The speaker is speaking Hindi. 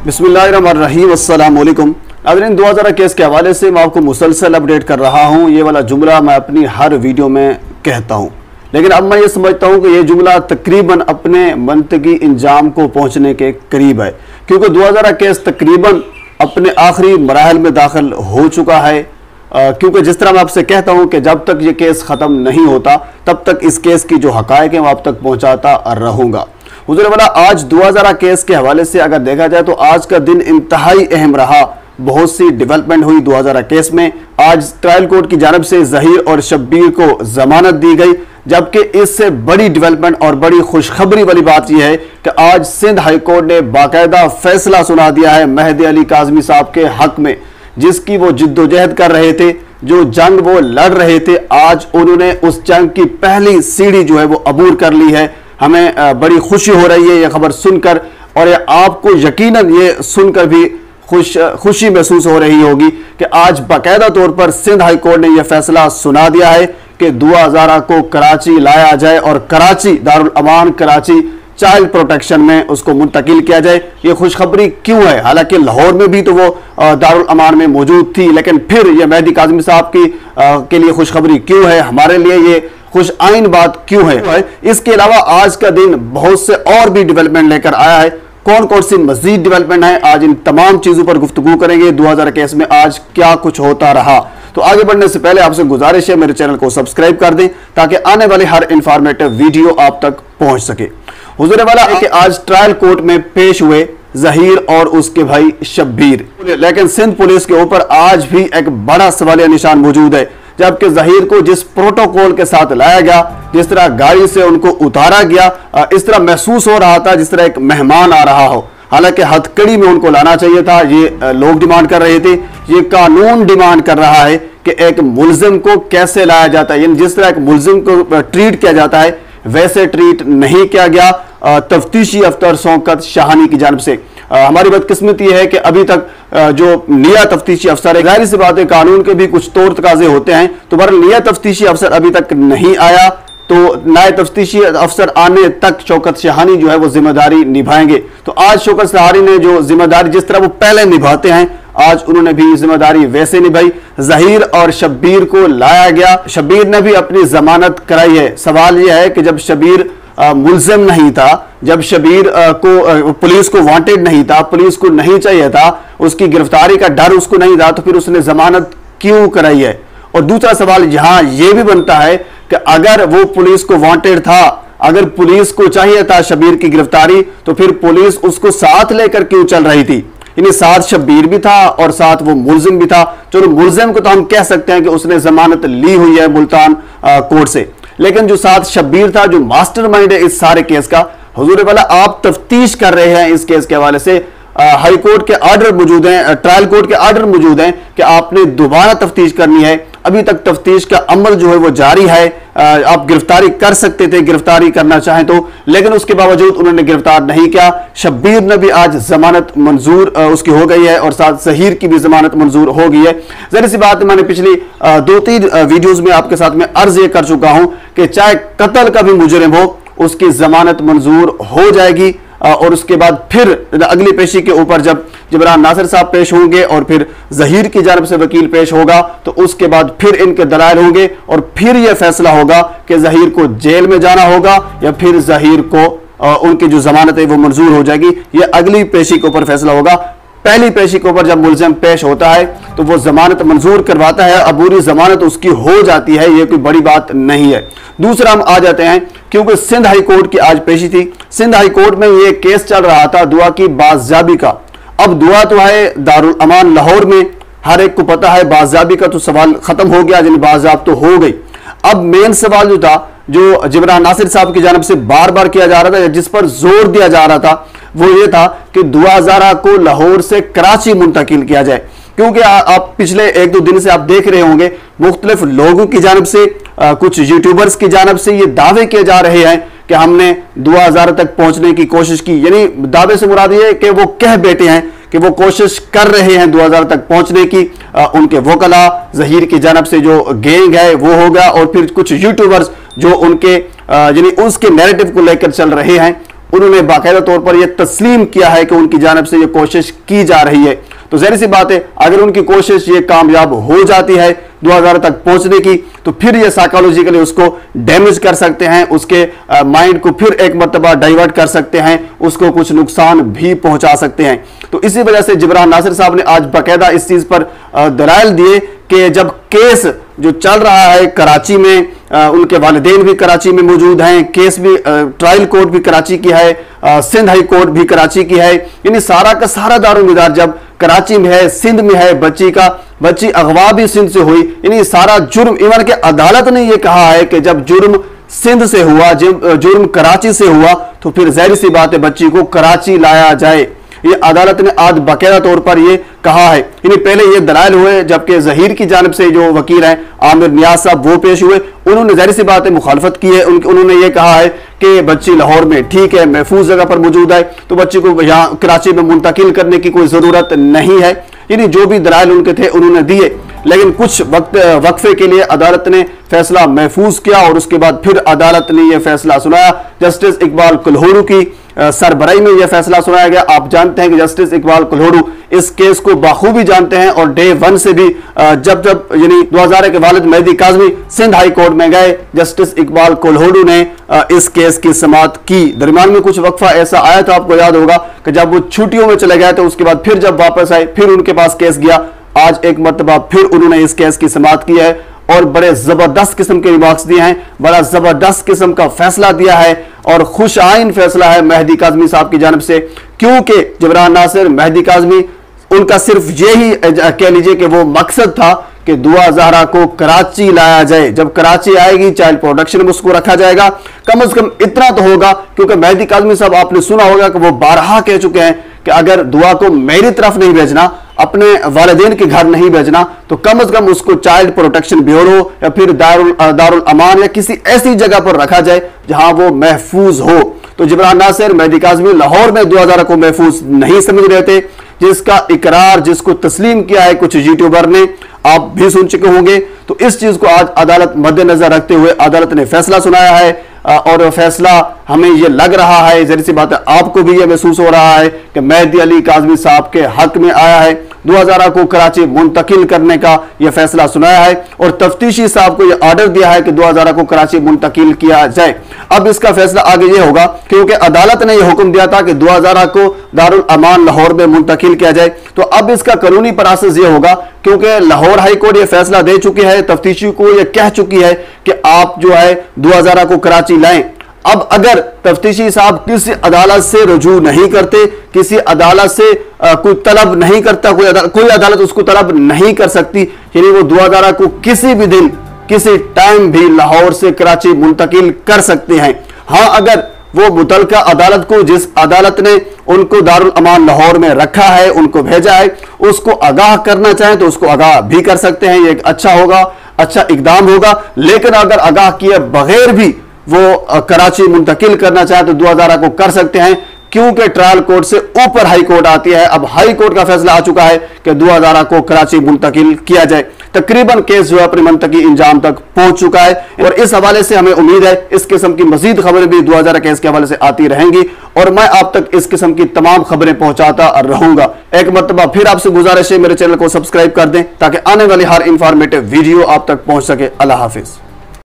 बिस्मिल्लाहिर्रहमानिर्रहीम अस्सलाम वालेकुम। नाज़रीन, 2000 केस के हवाले से मैं आपको मुसलसल अपडेट कर रहा हूँ। ये वाला जुमला मैं अपनी हर वीडियो में कहता हूँ, लेकिन अब मैं ये समझता हूँ कि ये जुमला तकरीबन अपने मंतकी इंजाम को पहुँचने के करीब है, क्योंकि 2000 केस तकरीबन अपने आखिरी मराहल में दाखिल हो चुका है। क्योंकि जिस तरह मैं आपसे कहता हूँ कि जब तक ये केस ख़त्म नहीं होता तब तक इस केस की जो हक़ाइक़ हैं वो आप तक पहुँचाता रहूँगा। हुज़ूर वाला, आज 2000 केस के हवाले से अगर देखा जाए तो आज का दिन इंतहाई अहम रहा। बहुत सी डेवलपमेंट हुई 2000 केस में। आज ट्रायल कोर्ट की जानिब से ज़हीर और शब्बीर को जमानत दी गई, जबकि इससे बड़ी डेवलपमेंट और बड़ी खुशखबरी वाली बात यह है कि आज सिंध हाई कोर्ट ने बाकायदा फैसला सुना दिया है मेहदी अली काज़मी साहब के हक में, जिसकी वो जिद्दोजहद कर रहे थे, जो जंग वो लड़ रहे थे। आज उन्होंने उस जंग की पहली सीढ़ी जो है वो अबूर कर ली है। हमें बड़ी खुशी हो रही है ये खबर सुनकर, और ये आपको यकीनन ये सुनकर भी खुशी महसूस हो रही होगी कि आज बाकायदा तौर पर सिंध हाई कोर्ट ने यह फैसला सुना दिया है कि दुआ हज़ारा को कराची लाया जाए और कराची दारुल अमान कराची चाइल्ड प्रोटेक्शन में उसको मुंतकिल किया जाए। ये खुशखबरी क्यों है? हालांकि लाहौर में भी तो वो दारुल अमान में मौजूद थी, लेकिन फिर ये मेहदी काज़मी साहब के लिए खुशखबरी क्यों है? हमारे लिए ये खुश आइन बात क्यों है? इसके अलावा आज का दिन बहुत से और भी डेवलपमेंट लेकर आया है। कौन कौन सी मजीद डेवलपमेंट है, आज इन तमाम चीजों पर गुफ्तगू करेंगे। 2000 केस में आज क्या कुछ होता रहा। तो आगे बढ़ने से पहले आपसे गुजारिश है मेरे चैनल को सब्सक्राइब कर दें ताकि आने वाले हर इंफॉर्मेटिव वीडियो आप तक पहुंच सके। हुजूर वाला है कि आज ट्रायल कोर्ट में पेश हुए ज़हीर और उसके भाई शब्बीर, लेकिन सिंध पुलिस के ऊपर आज भी एक बड़ा सवालिया निशान मौजूद है। जबकि ज़हीर को जिस प्रोटोकॉल के साथ लाया गया, जिस तरह गाड़ी से उनको उतारा गया, इस तरह महसूस हो रहा था जिस तरह एक मेहमान आ रहा हो। हालांकि हथकड़ी में उनको लाना चाहिए था, ये लोग डिमांड कर रहे थे, ये कानून डिमांड कर रहा है कि एक मुल्जिम को कैसे लाया जाता है। यानी जिस तरह एक मुल्जिम को ट्रीट किया जाता है वैसे ट्रीट नहीं किया गया तफ्तीशी अफसर शौकत शाहानी की जानिब से। हमारी बदकिस्मती है कि अभी तक जो नया तफ्तीशी अफसर है, जाहिर सी बात है कानून के भी कुछ तौर तकाजे होते हैं, तो बहरहाल नया तफ्तीशी अफसर अभी तक नहीं आया। तो नए तफ्तीशी अफसर आने तक शौकत शाहानी जो है वो जिम्मेदारी निभाएंगे। तो आज शौकत शाहानी ने जो जिम्मेदारी जिस तरह वो पहले निभाते हैं, आज उन्होंने भी जिम्मेदारी वैसे निभाई। ज़हीर और शब्बीर को लाया गया, शब्बीर ने भी अपनी जमानत कराई है। सवाल यह है कि जब शब्बीर मुल्जिम नहीं था, जब शब्बीर को पुलिस को वांटेड नहीं था, पुलिस को नहीं चाहिए था, उसकी गिरफ्तारी का डर उसको नहीं था, तो फिर उसने जमानत क्यों कराई है? और दूसरा सवाल यहाँ यह भी बनता है कि अगर वो पुलिस को वांटेड था, अगर पुलिस को चाहिए था शब्बीर की गिरफ्तारी, तो फिर पुलिस उसको साथ लेकर क्यों चल रही थी? यानी साथ शब्बीर भी था और साथ वो मुल्जिम भी था। चलो मुल्जिम को तो हम कह सकते हैं कि उसने जमानत ली हुई है मुल्तान कोर्ट से, लेकिन जो साथ शब्बीर था, जो मास्टरमाइंड है इस सारे केस का, हुजूर वाला आप तफ्तीश कर रहे हैं इस केस के हवाले से। हाई कोर्ट के आर्डर मौजूद हैं, ट्रायल कोर्ट के आर्डर मौजूद हैं कि आपने दोबारा तफ्तीश करनी है। अभी तक तफ्तीश का अमल जो है वो जारी है। आप गिरफ्तारी कर सकते थे, गिरफ्तारी करना चाहें तो, लेकिन उसके बावजूद उन्होंने गिरफ्तार नहीं किया। शब्बीर ने भी आज जमानत मंजूर उसकी हो गई है और साथ ज़हीर की भी जमानत मंजूर हो गई है। जरा सी बात मैंने पिछली 2-3 वीडियोज में आपके साथ में अर्ज ये कर चुका हूं कि चाहे कत्ल का भी मुजरिम हो, उसकी जमानत मंजूर हो जाएगी। और उसके बाद फिर अगली पेशी के ऊपर जब जिब्रान नासिर साहब पेश होंगे और फिर ज़हीर की जानिब से वकील पेश होगा, तो उसके बाद फिर इनके दलाइल होंगे और फिर यह फैसला होगा कि ज़हीर को जेल में जाना होगा या फिर ज़हीर को उनकी जो जमानत है वो मंजूर हो जाएगी। यह अगली पेशी के ऊपर फैसला होगा। पहली पेशी के ऊपर जब मुल्जिम पेश होता है तो वो जमानत मंजूर करवाता है, अबूरी जमानत उसकी हो जाती है, ये कोई बड़ी बात नहीं है। दूसरा हम आ जाते हैं, क्योंकि सिंध हाई कोर्ट की आज पेशी थी। सिंध हाई कोर्ट में ये केस चल रहा था दुआ की बाज़ाबी का। अब दुआ तो है दारुल अमान लाहौर में, हर एक को पता है। बाज़ाबी का तो सवाल खत्म हो गया, यानी बाज़ाब तो हो गई। अब मेन सवाल जो था, जो जिब्रान नासिर साहब की जानिब से बार बार किया जा रहा था, जिस पर जोर दिया जा रहा था, वो ये था कि दुआ हज़ारा को लाहौर से कराची मुंतकिल किया जाए। क्योंकि आप पिछले 1-2 दिन से आप देख रहे होंगे मुख्तलिफ लोगों की जानिब से, कुछ यूट्यूबर्स की जानिब से ये दावे किए जा रहे हैं कि हमने दुआ हज़ारा तक पहुंचने की कोशिश की। यानी दावे से मुराद ये कि वो कह बैठे हैं कि वो कोशिश कर रहे हैं 2000 तक पहुंचने की। उनके वकला ज़हीर की जानिब से जो गैंग है वो होगा, और फिर कुछ यूट्यूबर्स जो उनके यानी उसके नैरेटिव को लेकर चल रहे हैं, उन्होंने बाकायदा तौर पर यह तस्लीम किया है कि उनकी जानिब से यह कोशिश की जा रही है। तो जाहिर सी बात है, अगर उनकी कोशिश ये कामयाब हो जाती है 2000 तक पहुंचने की, तो फिर ये साइकोलॉजिकली उसको डैमेज कर सकते हैं, उसके माइंड को फिर एक मर्तबा डाइवर्ट कर सकते हैं, उसको कुछ नुकसान भी पहुंचा सकते हैं। तो इसी वजह से जिब्रान नासिर साहब ने आज बाकायदा इस चीज पर दलाइल दिए कि जब केस जो चल रहा है कराची में, उनके वालिदैन भी कराची में मौजूद हैं, केस भी ट्रायल कोर्ट भी कराची की है, सिंध हाई कोर्ट भी कराची की है, यानी सारा का सारा दारोमदार जब कराची में है, सिंध में है, बच्ची अगवा भी सिंध से हुई, यानी सारा जुर्म, इवन के अदालत ने यह कहा है कि जब जुर्म सिंध से हुआ, जुर्म कराची से हुआ, तो फिर जाहिर सी बात है बच्ची को कराची लाया जाए। ये अदालत ने आज बाकायदा तौर पर यह कहा है। यानी पहले ये दलाइल हुए, जबकि जहीर की जानिब से जो वकील हैं आमिर नियाज साहब वो पेश हुए, उन्होंने जाहिर सी बात है मुखालफत की है। उन्होंने ये कहा है कि बच्ची लाहौर में ठीक है, महफूज जगह पर मौजूद है, तो बच्ची को यहाँ कराची में मुंतकिल करने की कोई जरूरत नहीं है। यानी जो भी दलाइल उनके थे उन्होंने दिए, लेकिन कुछ वक्फे के लिए अदालत ने फैसला महफूज किया और उसके बाद फिर अदालत ने यह फैसला सुनाया। जस्टिस इकबाल कुल्होड़ू की सरबराही में यह फैसला सुनाया गया। आप जानते हैं कि जस्टिस इकबाल कुल्होड़ू इस केस को बाखूबी जानते हैं और डे 1 से भी जब यानी 2000 के वालिद मेहदी काज़मी सिंध हाई कोर्ट में गए, जस्टिस इकबाल कुल्होड़ू ने इस केस की समाअत की। दरमियान में कुछ वक्फा ऐसा आया था, आपको याद होगा कि जब वो छुट्टियों में चले गए थे, उसके बाद फिर जब वापस आए फिर उनके पास केस गया। आज एक मरतबा फिर उन्होंने इस केस की समाअत की है और बड़े जबरदस्त किस्म के रिमार्क्स दिए हैं, बड़ा जबरदस्त किस्म का फैसला दिया है और खुश आइन फैसला है मेहदी काज़मी साहब की जानिब से, क्योंकि जिब्रान नासिर, मेहदी काज़मी, उनका सिर्फ यही कह लीजिए कि वो मकसद था कि दुआ ज़हरा को कराची लाया जाए। जब कराची आएगी चाइल्ड प्रोटेक्शन में उसको रखा जाएगा। कम से कम इतना तो होगा, क्योंकि मेहदी काज़मी साहब आपने सुना होगा कि वो बारहा कह चुके हैं कि अगर दुआ को मेरी तरफ नहीं भेजना, अपने वालिदैन के घर नहीं भेजना, तो कम से कम उसको चाइल्ड प्रोटेक्शन ब्यूरो या फिर दारुल अमान या किसी ऐसी जगह पर रखा जाए जहां वो महफूज हो। तो जिब्रान नासिर, मेहदी काज़मी लाहौर में 2000 को महफूज नहीं समझ रहे थे, जिसका इकरार, जिसको तस्लीम किया है कुछ यूट्यूबर ने, आप भी सुन चुके होंगे। तो इस चीज को आज अदालत मद्देनजर रखते हुए अदालत ने फैसला सुनाया है और फैसला हमें यह लग रहा है, जरूर सी बात है आपको भी यह महसूस हो रहा है कि मेहदी अली काज़मी साहब के हक में आया है। 2000 को कराची मुंतकिल करने का यह फैसला सुनाया है और तफ्तीशी साहब को यह ऑर्डर दिया है कि 2000 को कराची मुंतकिल किया जाए। अब इसका फैसला आगे यह होगा, क्योंकि अदालत ने यह हुक्म दिया था कि 2000 को दारुल अमान लाहौर में मुंतकिल किया जाए, तो अब इसका कानूनी प्रोसेस यह होगा, क्योंकि लाहौर हाई कोर्ट यह फैसला दे चुकी है, तफ्तीशी को यह कह चुकी है कि आप जो है 2000 को कराची लाएं। अब अगर तफ्तीशी साहब किसी अदालत से रुजू नहीं करते, किसी अदालत से कोई तलब नहीं करता, कोई अदालत उसको तलब नहीं कर सकती, यानी वो 2000 को किसी भी दिन किसी टाइम भी लाहौर से कराची मुंतकिल कर सकते हैं। हाँ, अगर वो मुतलका अदालत को, जिस अदालत ने उनको दारुल अमान लाहौर में रखा है, उनको भेजा है, उसको आगाह करना चाहें तो उसको आगाह भी कर सकते हैं। ये एक अच्छा होगा, अच्छा इकदाम होगा। लेकिन अगर आगाह किए बगैर भी वो कराची मुंतकिल करना चाहे तो 2000 को कर सकते हैं, क्योंकि ट्रायल कोर्ट से ऊपर हाई कोर्ट आती है। अब हाई कोर्ट का फैसला आ चुका है कि 2000 को कराची मुंतकिल किया जाए। तकरीबन केस जो है अपने मंतकी इंजाम तक पहुंच चुका है और इस हवाले से हमें उम्मीद है इस किस्म की मजीद खबरें भी 2000 केस के हवाले से आती रहेंगी और मैं आप तक इस किस्म की तमाम खबरें पहुंचाता रहूंगा। एक मरतबा फिर आपसे गुजारिश है, मेरे चैनल को सब्सक्राइब कर दें ताकि आने वाली हर इंफॉर्मेटिव वीडियो आप तक पहुंच सके। अल्लाह हाफिज।